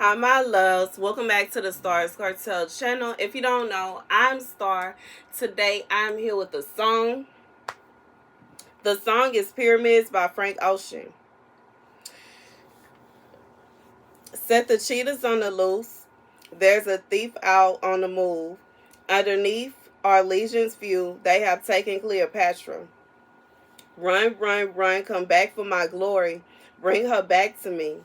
Hi my loves, welcome back to the Starscartel channel. If you don't know, I'm Star. Today I'm here with a song. The song is Pyramids by Frank Ocean. Set the cheetahs on the loose. There's a thief out on the move. Underneath our legion's view, they have taken Cleopatra. Run, run, run, come back for my glory. Bring her back to me.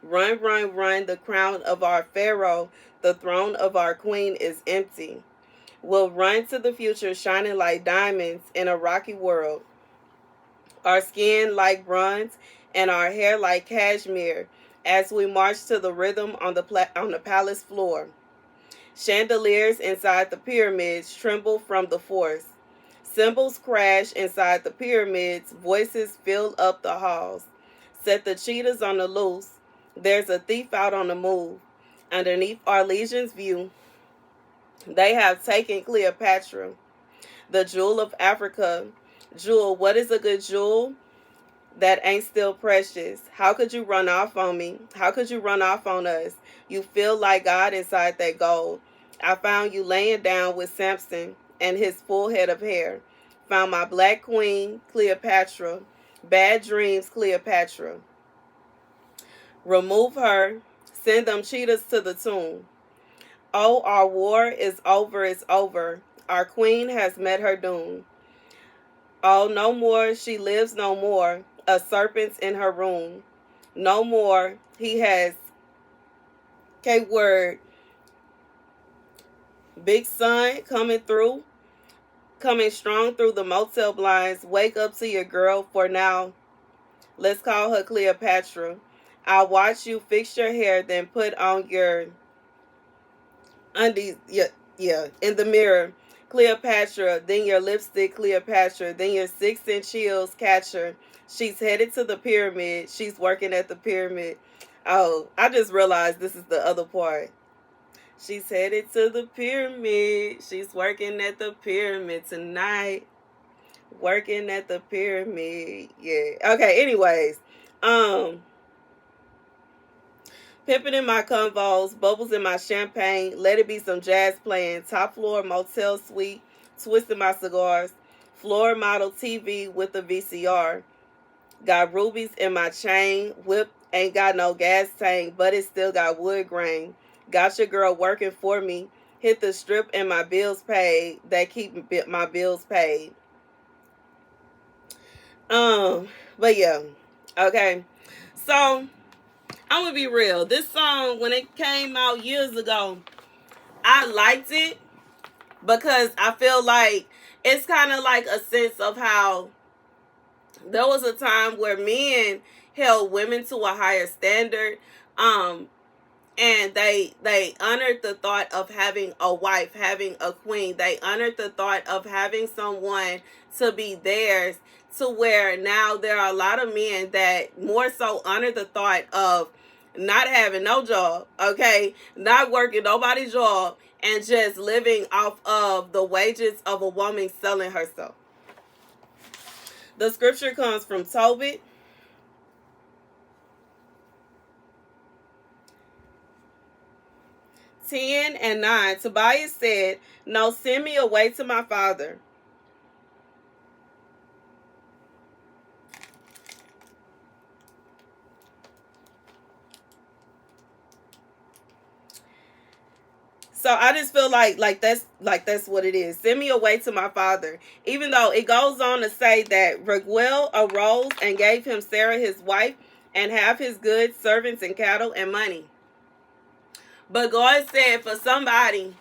Run, run, run, the crown of our Pharaoh, the throne of our queen is empty. We'll run to the future shining like diamonds in a rocky world. Our skin like bronze and our hair like cashmere as we march to the rhythm on the palace floor. Chandeliers inside the pyramids tremble from the force. Cymbals crash inside the pyramids, voices fill up the halls. Set the cheetahs on the loose. There's a thief out on the move. Underneath our legion's view, they have taken Cleopatra, the jewel of Africa. Jewel, what is a good jewel? That ain't still precious. How could you run off on me? How could you run off on us? You feel like God inside that gold. I found you laying down with Samson and his full head of hair. Found my black queen, Cleopatra. Bad dreams, Cleopatra. Remove her. Send them cheetahs to the tomb. Oh, our war is over, it's over. Our queen has met her doom. Oh, no more, she lives no more. A serpent's in her room. No more, he has K-word. Big sun coming through. Coming strong through the motel blinds. Wake up to your girl for now. Let's call her Cleopatra. I'll watch you fix your hair, then put on your undies, in the mirror. Cleopatra, then your lipstick, Cleopatra, then your 6-inch heels, catch her. She's headed to the pyramid. She's working at the pyramid. Oh, I just realized this is the other part. She's headed to the pyramid. She's working at the pyramid tonight. Working at the pyramid. Yeah. Okay, anyways. Pimping in my convos, bubbles in my champagne, let it be some jazz playing, top floor motel suite, twisting my cigars, floor model TV with a VCR. Got rubies in my chain, whip ain't got no gas tank, but it still got wood grain. Got your girl working for me, hit the strip and my bills paid, that keep my bills paid. But yeah, okay, so I'm gonna be real. This song, when it came out years ago, I liked it because I feel like it's kind of like a sense of how there was a time where men held women to a higher standard, and they honored the thought of having a wife, having a queen. They honored the thought of having someone to be theirs, to where now there are a lot of men that more so honor the thought of not having no job, okay, not working nobody's job, and just living off of the wages of a woman selling herself. The scripture comes from Tobit. Ten and 9. Tobias said, no, send me away to my father. So I just feel like that's what it is. Send me away to my father. Even though it goes on to say that Raguel arose and gave him Sarah his wife and half his goods, servants and cattle and money. But God said for somebody,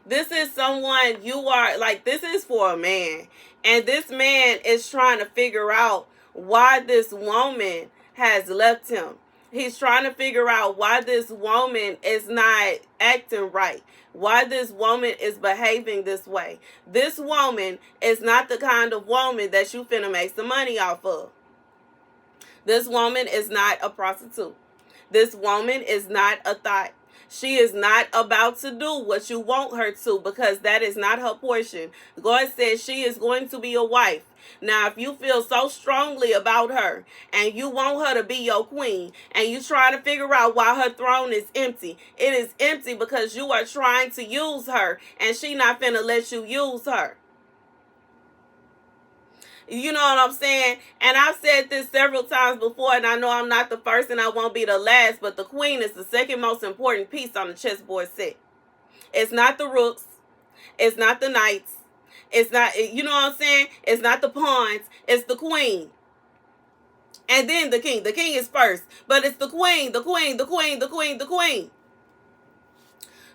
this is someone you are, like, this is for a man. And this man is trying to figure out why this woman has left him. He's trying to figure out why this woman is not acting right. Why this woman is behaving this way. This woman is not the kind of woman that you finna make some money off of. This woman is not a prostitute. This woman is not a thought. She is not about to do what you want her to, because that is not her portion. God says she is going to be a wife. Now, if you feel so strongly about her and you want her to be your queen and you try to figure out why her throne is empty, it is empty because you are trying to use her and she not finna let you use her. You know what I'm saying? And I've said this several times before, and I know I'm not the first and I won't be the last, but the queen is the second most important piece on the chessboard set. It's not the rooks. It's not the knights. It's not, you know what I'm saying? It's not the pawns. It's the queen. And then the king. The king is first. But it's the queen, the queen, the queen, the queen, the queen.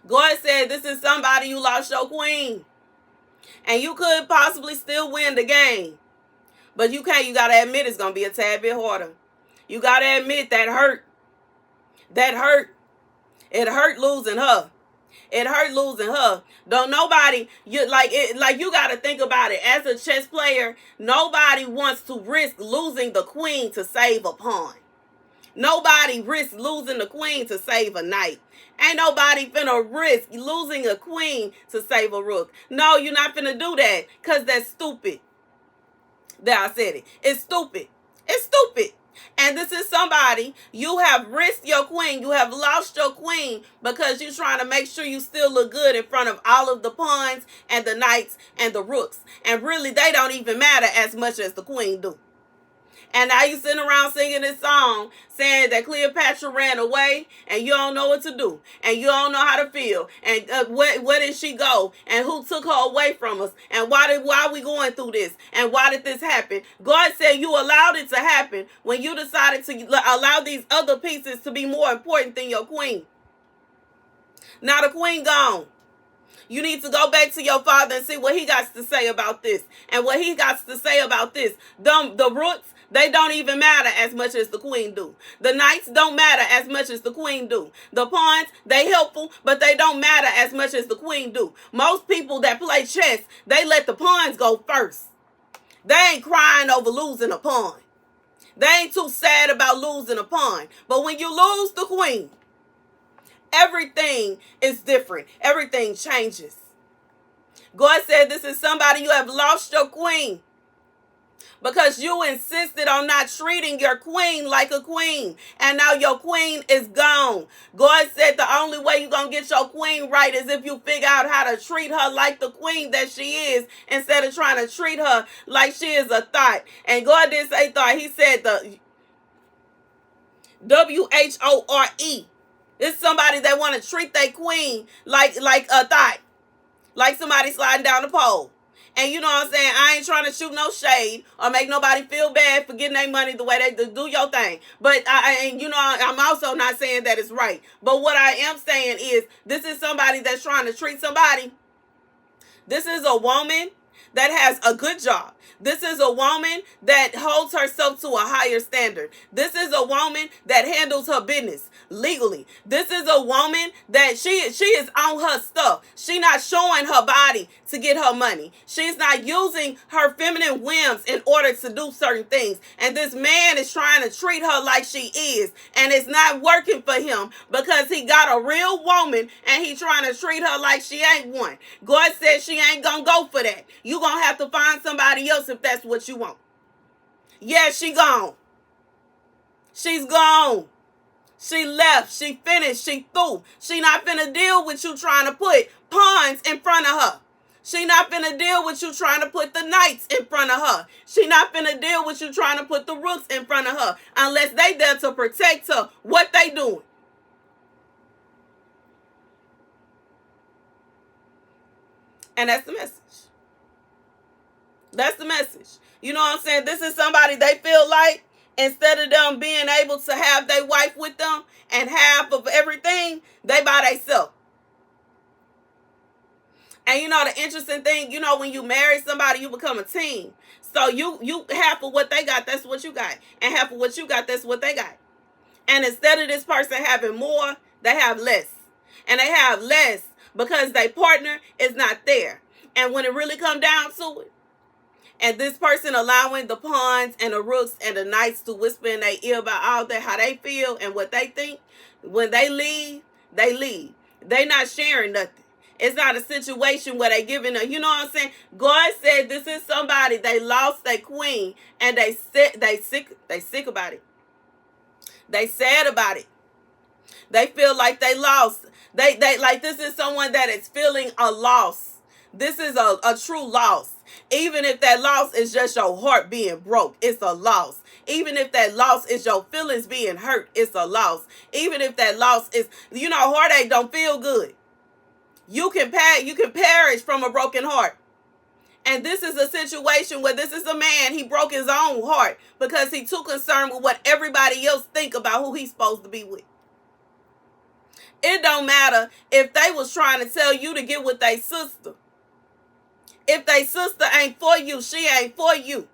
God said this is somebody you lost your queen. And you could possibly still win the game. But you can't. You got to admit it's going to be a tad bit harder. You got to admit that hurt. That hurt. It hurt losing her. It hurt losing her. Don't nobody, you like it, like you got to think about it. As a chess player, nobody wants to risk losing the queen to save a pawn. Nobody risks losing the queen to save a knight. Ain't nobody finna risk losing a queen to save a rook. No, you're not finna do that, because that's stupid. There, I said it. It's stupid. It's stupid. And this is somebody, you have risked your queen. You have lost your queen because you're trying to make sure you still look good in front of all of the pawns and the knights and the rooks. And really, they don't even matter as much as the queen do. And now you sitting around singing this song saying that Cleopatra ran away and you don't know what to do and you don't know how to feel and where did she go and who took her away from us and why are we going through this and why did this happen? God said you allowed it to happen when you decided to allow these other pieces to be more important than your queen. Now the queen gone. You need to go back to your father and see what he got to say about this and what he got to say about this. The roots, they don't even matter as much as the queen do. The knights don't matter as much as the queen do. The pawns, they helpful, but they don't matter as much as the queen do. Most people that play chess, they let the pawns go first. They ain't crying over losing a pawn. They ain't too sad about losing a pawn. But when you lose the queen, everything is different. Everything changes. God said this is somebody, you have lost your queen because you insisted on not treating your queen like a queen. And now your queen is gone. God said the only way you're going to get your queen right is if you figure out how to treat her like the queen that she is instead of trying to treat her like she is a thought. And God didn't say thought. He said the W-H-O-R-E. It's somebody that want to treat their queen like a thought. Like somebody sliding down the pole. And you know what I'm saying? I ain't trying to shoot no shade or make nobody feel bad for getting their money the way they do your thing. But I'm also not saying that it's right. But what I am saying is this is somebody that's trying to treat somebody. This is a woman that has a good job. This is a woman that holds herself to a higher standard. This is a woman that handles her business legally. This is a woman that she is on her stuff. She not showing her body to get her money. She's not using her feminine whims in order to do certain things. And this man is trying to treat her like she is. And it's not working for him because he got a real woman and he trying to treat her like she ain't one. God said she ain't gonna go for that. You gonna have to find somebody else if that's what you want. Yeah, she gone. She's gone. She left. She finished. She threw. She not finna deal with you trying to put pawns in front of her. She not finna deal with you trying to put the knights in front of her. She not finna deal with you trying to put the rooks in front of her unless they there to protect her. What they doing? And that's the message. That's the message. You know what I'm saying? This is somebody they feel like instead of them being able to have their wife with them and half of everything, they by themselves. And you know the interesting thing, you know when you marry somebody, you become a team. So you half of what they got, that's what you got. And half of what you got, that's what they got. And instead of this person having more, they have less. And they have less because their partner is not there. And when it really come down to it, and this person allowing the pawns and the rooks and the knights to whisper in their ear about all that, how they feel and what they think, when they leave, they leave. They not sharing nothing. It's not a situation where they giving a, you know what I'm saying? God said this is somebody, they lost their queen, and they sick about it. They sad about it. They feel like they lost. They like, this is someone that is feeling a loss. This is a true loss. Even if that loss is just your heart being broke, it's a loss. Even if that loss is your feelings being hurt, it's a loss. Even if that loss is, you know, heartache don't feel good. You can perish from a broken heart. And this is a situation where this is a man, he broke his own heart because he too concerned with what everybody else think about who he's supposed to be with. It don't matter if they was trying to tell you to get with their sister. If their sister ain't for you, she ain't for you.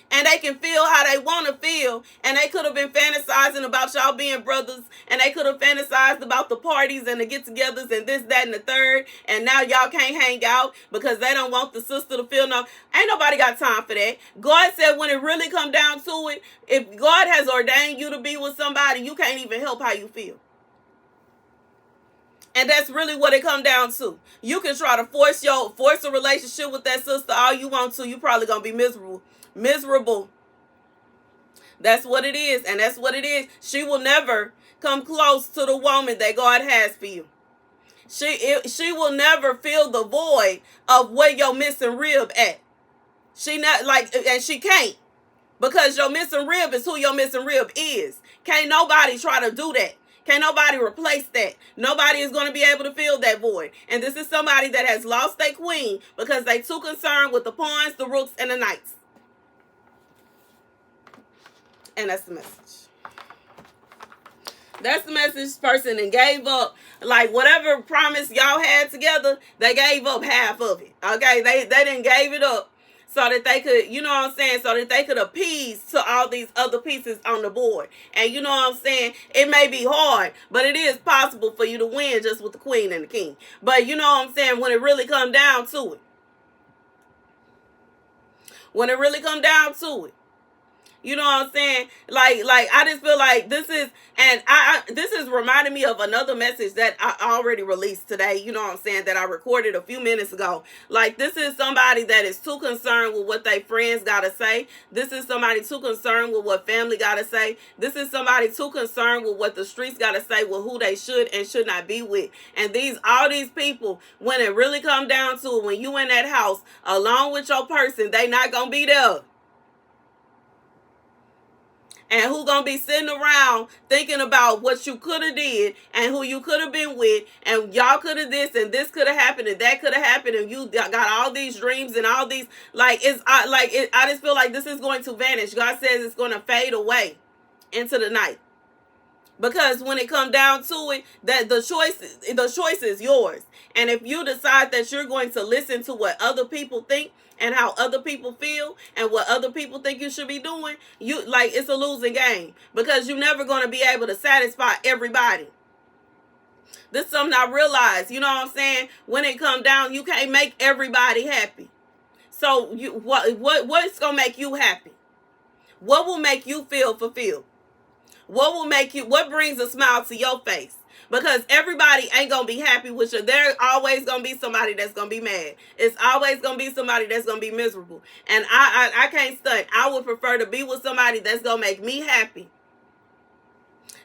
And they can feel how they want to feel. And they could have been fantasizing about y'all being brothers. And they could have fantasized about the parties and the get-togethers and this, that, and the third. And now y'all can't hang out because they don't want the sister to feel no. Ain't nobody got time for that. God said when it really come down to it, if God has ordained you to be with somebody, you can't even help how you feel. And that's really what it come down to. You can try to force a relationship with that sister all you want to. You probably going to be miserable. Miserable. That's what it is. And that's what it is. She will never come close to the woman that God has for you. She will never fill the void of where your missing rib at. She not like, and she can't. Because your missing rib is who your missing rib is. Can't nobody try to do that. Can't nobody replace that. Nobody is going to be able to fill that void. And this is somebody that has lost their queen because they too concerned with the pawns, the rooks, and the knights. And that's the message. That's the message. Person and gave up. Like whatever promise y'all had together, they gave up half of it. Okay? They didn't gave it up so that they could, you know what I'm saying, so that they could appease to all these other pieces on the board. And you know what I'm saying, it may be hard, but it is possible for you to win just with the queen and the king. But you know what I'm saying, when it really come down to it, when it really come down to it, you know what I'm saying? Like I just feel like this is, and this is reminding me of another message that I already released today, you know what I'm saying, that I recorded a few minutes ago. Like, this is somebody that is too concerned with what their friends gotta say. This is somebody too concerned with what family gotta say. This is somebody too concerned with what the streets gotta say with who they should and should not be with. And all these people, when it really come down to it, when you in that house along with your person, they not gonna be there. And who gonna be sitting around thinking about what you could have did and who you could have been with, and y'all could have this and this could have happened and that could have happened, and you got all these dreams and all these, like, I just feel like this is going to vanish. God says it's going to fade away into the night. Because when it comes down to it, that the choice is yours. And if you decide that you're going to listen to what other people think and how other people feel and what other people think you should be doing, it's a losing game. Because you're never going to be able to satisfy everybody. This is something I realized, you know what I'm saying? When it come down, you can't make everybody happy. So what's going to make you happy? What will make you feel fulfilled? What brings a smile to your face? Because everybody ain't going to be happy with you. There's always going to be somebody that's going to be mad. It's always going to be somebody that's going to be miserable. And I can't stunt. I would prefer to be with somebody that's going to make me happy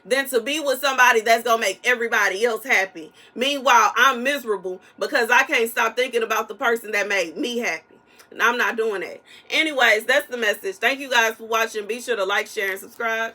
than to be with somebody that's going to make everybody else happy. Meanwhile, I'm miserable because I can't stop thinking about the person that made me happy. And I'm not doing that. Anyways, that's the message. Thank you guys for watching. Be sure to like, share, and subscribe.